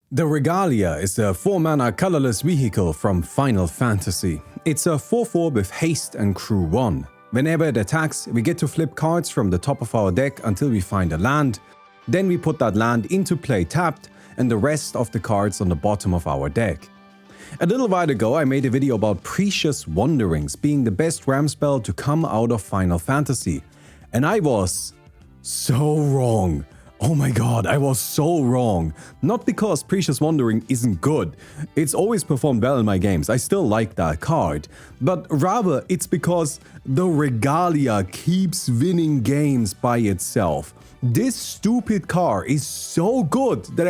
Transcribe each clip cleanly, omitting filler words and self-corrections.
The Regalia is a 4-mana colorless vehicle from Final Fantasy. It's a 4/4 with haste and crew 1. Whenever it attacks, we get to flip cards from the top of our deck until we find a land. Then we put that land into play tapped and the rest of the cards on the bottom of our deck. A little while ago I made a video about Precious Wanderings being the best ram spell to come out of Final Fantasy. And I was so wrong. Oh my god, I was so wrong. Not because Precious Wandering isn't good. It's always performed well in my games, I still like that card. But rather, it's because the Regalia keeps winning games by itself. This stupid card is so good that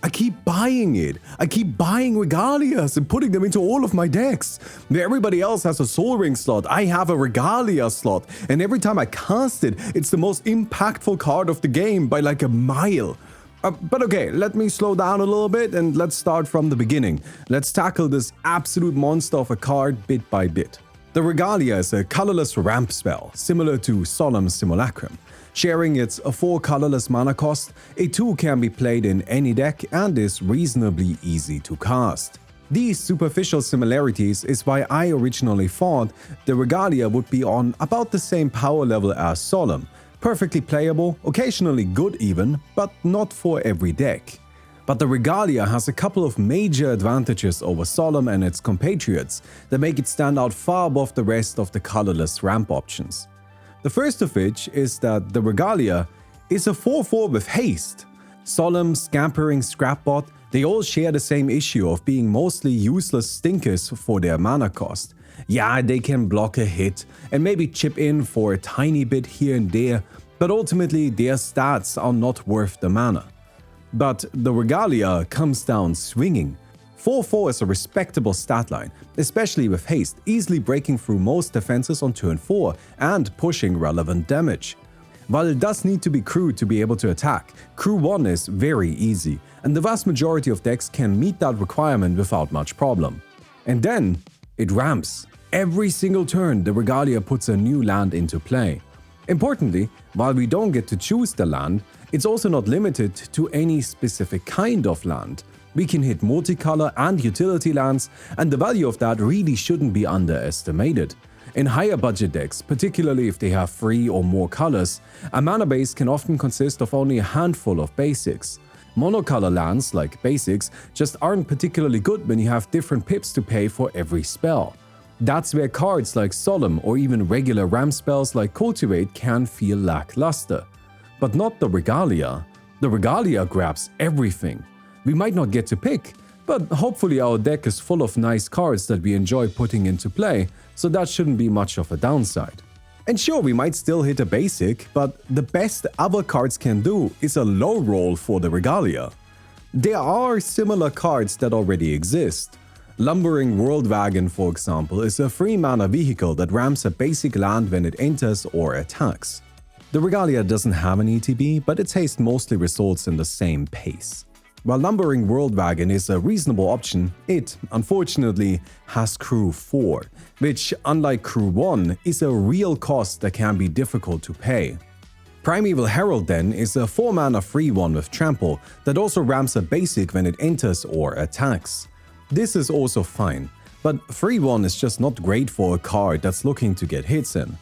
I keep buying it. I keep buying Regalias and putting them into all of my decks. Where everybody else has a Soul Ring slot, I have a Regalia slot. And every time I cast it, it's the most impactful card of the game by like a mile. But okay, let me slow down a little bit and let's start from the beginning. Let's tackle this absolute monster of a card bit by bit. The Regalia is a colorless ramp spell, similar to Solemn Simulacrum. Sharing its 4 colorless mana cost, it too can be played in any deck and is reasonably easy to cast. These superficial similarities is why I originally thought the Regalia would be on about the same power level as Solemn, perfectly playable, occasionally good even, but not for every deck. But the Regalia has a couple of major advantages over Solemn and its compatriots that make it stand out far above the rest of the colorless ramp options. The first of which is that the Regalia is a 4/4 with haste. Solemn, Scampering, Scrapbot, they all share the same issue of being mostly useless stinkers for their mana cost. Yeah, they can block a hit and maybe chip in for a tiny bit here and there, but ultimately their stats are not worth the mana. But the Regalia comes down swinging. 4/4 is a respectable stat line, especially with haste, easily breaking through most defenses on turn 4 and pushing relevant damage. While it does need to be crew to be able to attack, crew 1 is very easy, and the vast majority of decks can meet that requirement without much problem. And then, it ramps. Every single turn, the Regalia puts a new land into play. Importantly, while we don't get to choose the land, it's also not limited to any specific kind of land. We can hit multicolor and utility lands, and the value of that really shouldn't be underestimated. In higher budget decks, particularly if they have 3 or more colors, a mana base can often consist of only a handful of basics. Monocolor lands, like basics, just aren't particularly good when you have different pips to pay for every spell. That's where cards like Solemn or even regular ram spells like Cultivate can feel lackluster. But not the Regalia. The Regalia grabs everything. We might not get to pick, but hopefully our deck is full of nice cards that we enjoy putting into play, so that shouldn't be much of a downside. And sure, we might still hit a basic, but the best other cards can do is a low roll for the Regalia. There are similar cards that already exist. Lumbering Worldwagon, for example, is a 3-mana vehicle that ramps a basic land when it enters or attacks. The Regalia doesn't have an ETB, but its haste mostly results in the same pace. While Lumbering Worldwagon is a reasonable option, it, unfortunately, has crew 4, which, unlike crew 1, is a real cost that can be difficult to pay. Primeval Herald then is a 4-mana free one with Trample that also ramps a basic when it enters or attacks. This is also fine, but 3/1 is just not great for a card that's looking to get hits in.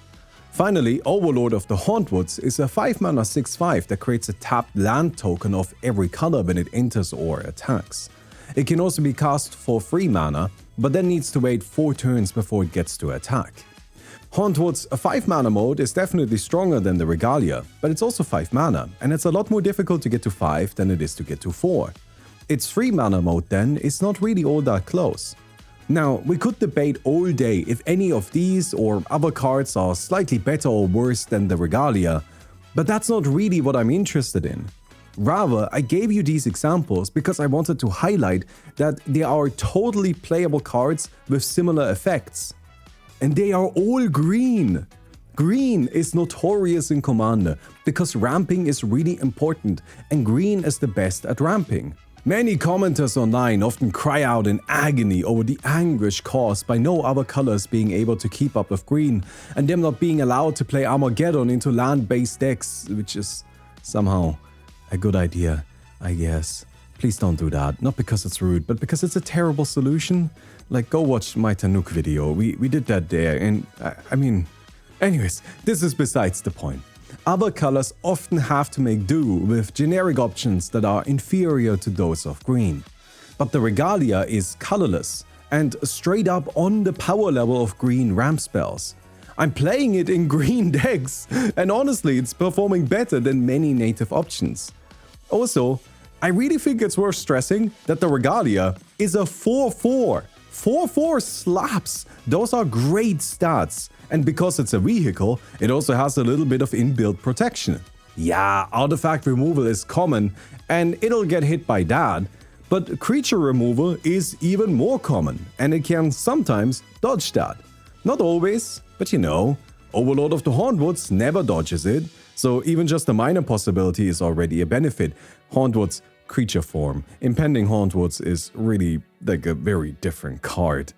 Finally, Overlord of the Hauntwoods is a 5-mana 6/5 that creates a tapped land token of every color when it enters or attacks. It can also be cast for 3 mana, but then needs to wait 4 turns before it gets to attack. Hauntwoods' 5-mana mode is definitely stronger than the Regalia, but it's also 5 mana, and it's a lot more difficult to get to 5 than it is to get to 4. Its 3-mana mode then is not really all that close. Now, we could debate all day if any of these or other cards are slightly better or worse than the Regalia, but that's not really what I'm interested in. Rather, I gave you these examples because I wanted to highlight that there are totally playable cards with similar effects. And they are all green! Green is notorious in Commander because ramping is really important, and green is the best at ramping. Many commenters online often cry out in agony over the anguish caused by no other colors being able to keep up with green and them not being allowed to play Armageddon into land-based decks, which is somehow a good idea, I guess. Please don't do that. Not because it's rude, but because it's a terrible solution. Like, go watch my Tanuk video. We did that there, and I mean... Anyways, this is besides the point. Other colors often have to make do with generic options that are inferior to those of green. But the Regalia is colorless and straight up on the power level of green ramp spells. I'm playing it in green decks, and honestly, it's performing better than many native options. Also, I really think it's worth stressing that the Regalia is a 4/4. 4/4 slaps. Those are great stats. And because it's a vehicle, it also has a little bit of inbuilt protection. Yeah, artifact removal is common, and it'll get hit by that. But creature removal is even more common, and it can sometimes dodge that. Not always, but you know, Overlord of the Hauntwoods never dodges it, so even just a minor possibility is already a benefit. Hauntwoods creature form. Impending Hauntwoods is really like a very different card.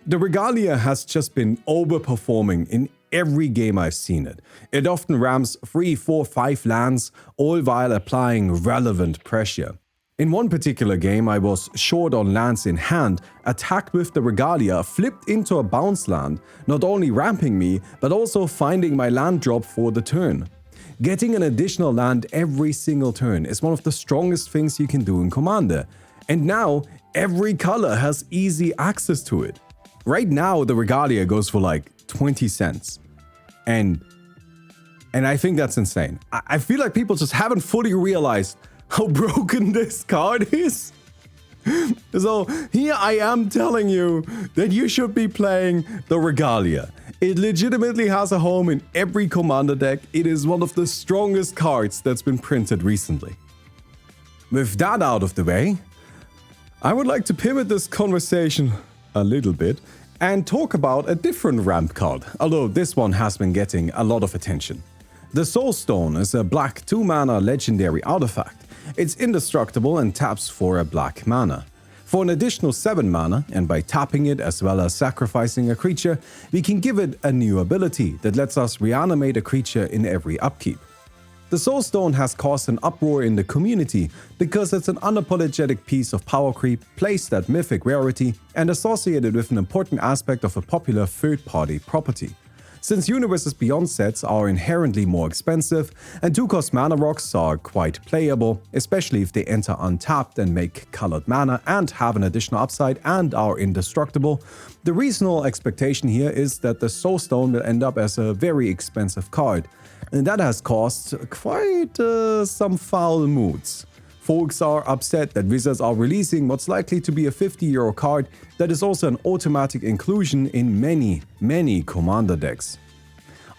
The Regalia has just been overperforming in every game I've seen it. It often rams 3, 4, 5 lands, all while applying relevant pressure. In one particular game, I was short on lands in hand, attacked with the Regalia, flipped into a bounce land, not only ramping me, but also finding my land drop for the turn. Getting an additional land every single turn is one of the strongest things you can do in Commander, and now every color has easy access to it. Right now, the Regalia goes for like 20 cents, and I think that's insane. I feel like people just haven't fully realized how broken this card is. So here I am telling you that you should be playing the Regalia. It legitimately has a home in every Commander deck. It is one of the strongest cards that's been printed recently. With that out of the way, I would like to pivot this conversation a little bit and talk about a different ramp card, although this one has been getting a lot of attention. The Soulstone is a black 2-mana legendary artifact. It's indestructible and taps for a black mana. For an additional 7 mana, and by tapping it as well as sacrificing a creature, we can give it a new ability that lets us reanimate a creature in every upkeep. The Soulstone has caused an uproar in the community because it's an unapologetic piece of power creep placed at mythic rarity and associated with an important aspect of a popular third-party property. Since Universes Beyond sets are inherently more expensive, and 2-cost mana rocks are quite playable, especially if they enter untapped and make colored mana and have an additional upside and are indestructible, the reasonable expectation here is that the Soulstone will end up as a very expensive card, and that has caused quite some foul moods. Folks are upset that Wizards are releasing what's likely to be a €50 card that is also an automatic inclusion in many Commander decks.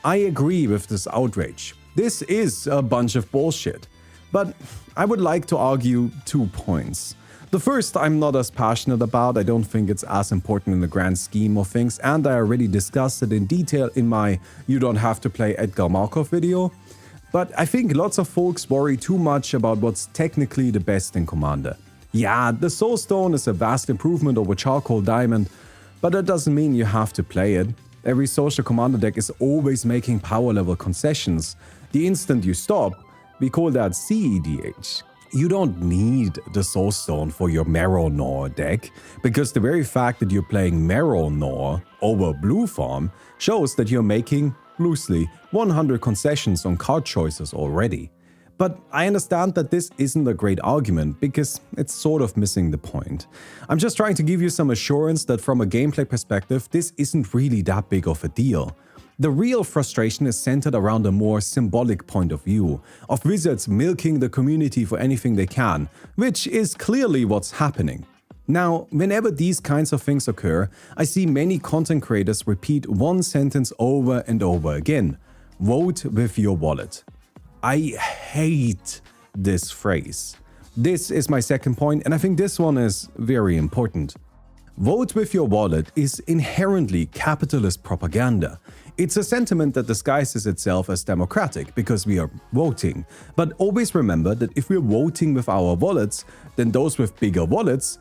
I agree with this outrage. This is a bunch of bullshit. But I would like to argue 2 points. The first I'm not as passionate about. I don't think it's as important in the grand scheme of things, and I already discussed it in detail in my You Don't Have to Play Edgar Markov video. But I think lots of folks worry too much about what's technically the best in Commander. Yeah, the Soulstone is a vast improvement over Charcoal Diamond, but that doesn't mean you have to play it. Every social Commander deck is always making power level concessions. The instant you stop, we call that CEDH. You don't need the Soulstone for your Marrow Gnaw deck, because the very fact that you're playing Marrow Gnaw over Blue Farm shows that you're making, loosely, 100 concessions on card choices already. But I understand that this isn't a great argument because it's sort of missing the point. I'm just trying to give you some assurance that from a gameplay perspective, this isn't really that big of a deal. The real frustration is centered around a more symbolic point of view, of Wizards milking the community for anything they can, which is clearly what's happening. Now, whenever these kinds of things occur, I see many content creators repeat one sentence over and over again: vote with your wallet. I hate this phrase. This is my second point, and I think this one is very important. Vote with your wallet is inherently capitalist propaganda. It's a sentiment that disguises itself as democratic because we are voting. But always remember that if we're voting with our wallets, then those with bigger wallets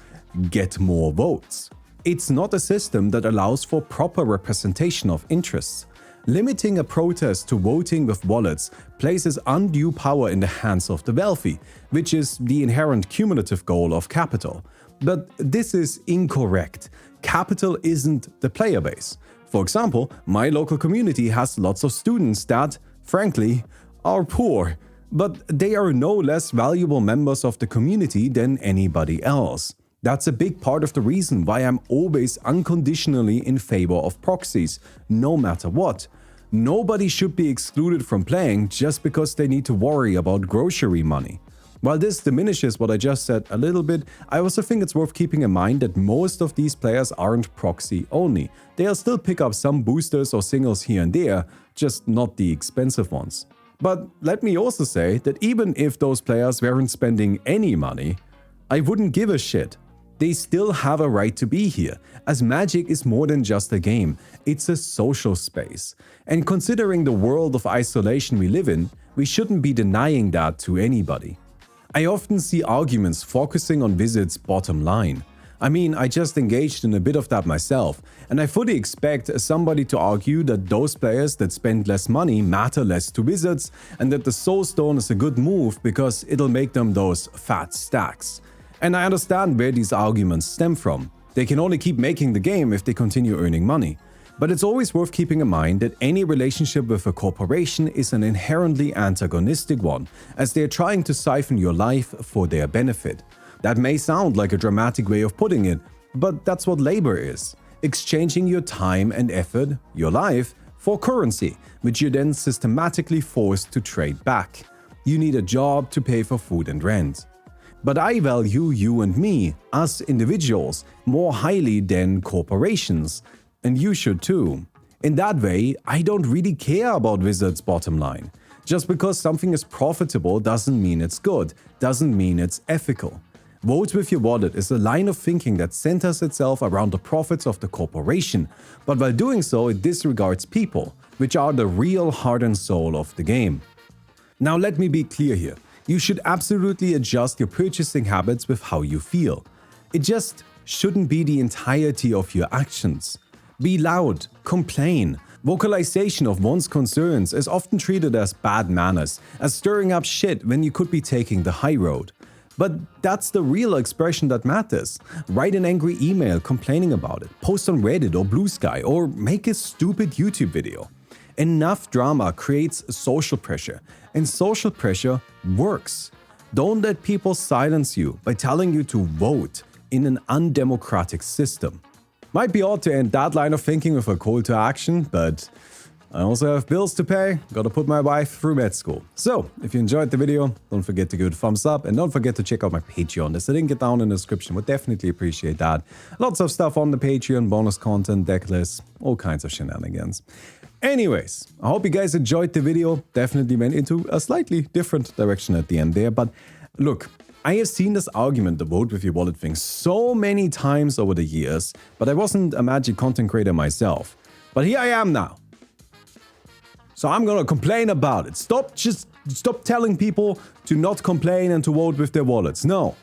get more votes. It's not a system that allows for proper representation of interests. Limiting a protest to voting with wallets places undue power in the hands of the wealthy, which is the inherent cumulative goal of capital. But this is incorrect. Capital isn't the player base. For example, my local community has lots of students that, frankly, are poor, but they are no less valuable members of the community than anybody else. That's a big part of the reason why I'm always unconditionally in favor of proxies, no matter what. Nobody should be excluded from playing just because they need to worry about grocery money. While this diminishes what I just said a little bit, I also think it's worth keeping in mind that most of these players aren't proxy only. They'll still pick up some boosters or singles here and there, just not the expensive ones. But let me also say that even if those players weren't spending any money, I wouldn't give a shit. They still have a right to be here, as Magic is more than just a game, it's a social space. And considering the world of isolation we live in, we shouldn't be denying that to anybody. I often see arguments focusing on Wizards' bottom line. I mean, I just engaged in a bit of that myself, and I fully expect somebody to argue that those players that spend less money matter less to Wizards, and that the Soul Stone is a good move because it'll make them those fat stacks. And I understand where these arguments stem from. They can only keep making the game if they continue earning money. But it's always worth keeping in mind that any relationship with a corporation is an inherently antagonistic one, as they are trying to siphon your life for their benefit. That may sound like a dramatic way of putting it, but that's what labor is. Exchanging your time and effort, your life, for currency, which you're then systematically forced to trade back. You need a job to pay for food and rent. But I value you and me, us individuals, more highly than corporations. And you should too. In that way, I don't really care about Wizards' bottom line. Just because something is profitable doesn't mean it's good, doesn't mean it's ethical. Vote with your wallet is a line of thinking that centers itself around the profits of the corporation, but while doing so, it disregards people, which are the real heart and soul of the game. Now let me be clear here. You should absolutely adjust your purchasing habits with how you feel. It just shouldn't be the entirety of your actions. Be loud, complain. Vocalization of one's concerns is often treated as bad manners, as stirring up shit when you could be taking the high road. But that's the real expression that matters. Write an angry email complaining about it, post on Reddit or Blue Sky, or make a stupid YouTube video. Enough drama creates social pressure, and social pressure works. Don't let people silence you by telling you to vote in an undemocratic system. Might be odd to end that line of thinking with a call to action, but I also have bills to pay, gotta put my wife through med school. So, if you enjoyed the video, don't forget to give it a thumbs up and don't forget to check out my Patreon. There's a link down in the description, would definitely appreciate that. Lots of stuff on the Patreon, bonus content, deck lists, all kinds of shenanigans. Anyways, I hope you guys enjoyed the video. Definitely went into a slightly different direction at the end there, but look, I have seen this argument, the vote with your wallet thing, so many times over the years, but I wasn't a Magic content creator myself. But here I am now. So I'm gonna complain about it. Stop telling people to not complain and to vote with their wallets. No.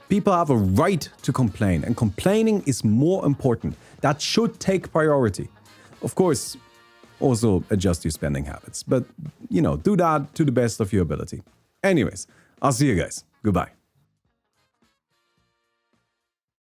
People have a right to complain, and complaining is more important. That should take priority. Of course, also adjust your spending habits, but, do that to the best of your ability. Anyways, I'll see you guys. Goodbye.